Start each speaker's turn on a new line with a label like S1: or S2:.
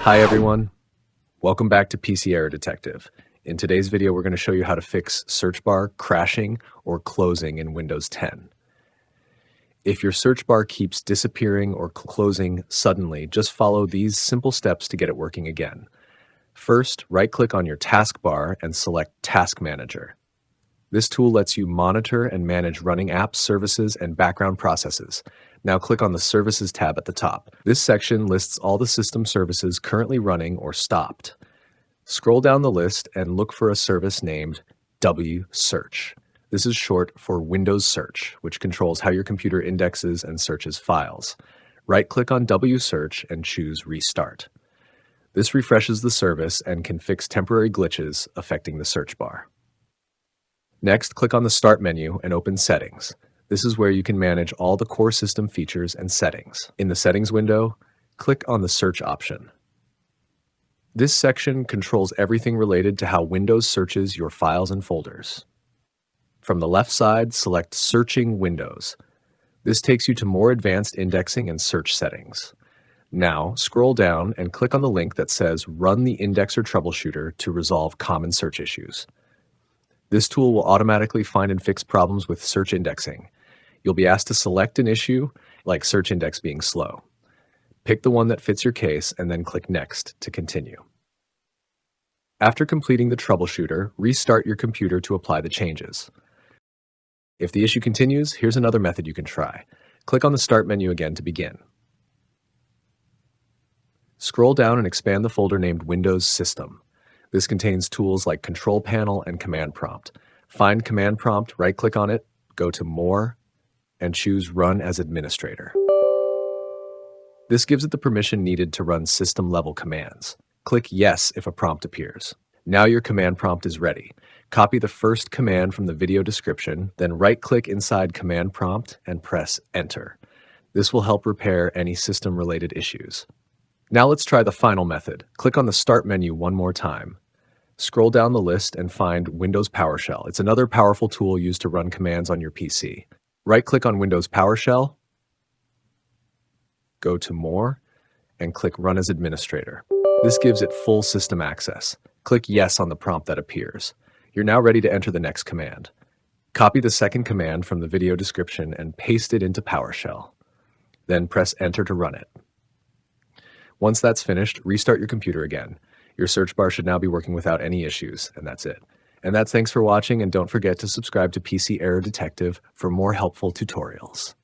S1: Hi everyone, welcome back to PC Error Detective. In today's video, we're going to show you how to fix search bar crashing or closing in Windows 10. If your search bar keeps disappearing or closing suddenly, just follow these simple steps to get it working again. First, right-click on your taskbar and select Task Manager. This tool lets you monitor and manage running apps, services, and background processes. Now click on the Services tab at the top. This section lists all the system services currently running or stopped. Scroll down the list and look for a service named WSearch. This is short for Windows Search, which controls how your computer indexes and searches files. Right-click on WSearch and choose Restart. This refreshes the service and can fix temporary glitches affecting the search bar. Next, click on the Start menu and open Settings. This is where you can manage all the core system features and settings. In the Settings window, click on the Search option. This section controls everything related to how Windows searches your files and folders. From the left side, select Searching Windows. This takes you to more advanced indexing and search settings. Now, scroll down and click on the link that says Run the Indexer Troubleshooter to resolve common search issues. This tool will automatically find and fix problems with search indexing. You'll be asked to select an issue, like search index being slow. Pick the one that fits your case and then click Next to continue. After completing the troubleshooter, restart your computer to apply the changes. If the issue continues, here's another method you can try. Click on the Start menu again to begin. Scroll down and expand the folder named Windows System. This contains tools like Control Panel and Command Prompt. Find Command Prompt, right-click on it, go to More, and choose Run as Administrator. This gives it the permission needed to run system-level commands. Click Yes if a prompt appears. Now your command prompt is ready. Copy the first command from the video description, then right-click inside Command Prompt and press Enter. This will help repair any system-related issues. Now let's try the final method. Click on the Start menu one more time. Scroll down the list and find Windows PowerShell. It's another powerful tool used to run commands on your PC. Right-click on Windows PowerShell, go to More, and click Run as Administrator. This gives it full system access. Click Yes on the prompt that appears. You're now ready to enter the next command. Copy the second command from the video description and paste it into PowerShell. Then press Enter to run it. Once that's finished, restart your computer again. Your search bar should now be working without any issues, and that's it. And thanks for watching, and don't forget to subscribe to PC Error Detective for more helpful tutorials.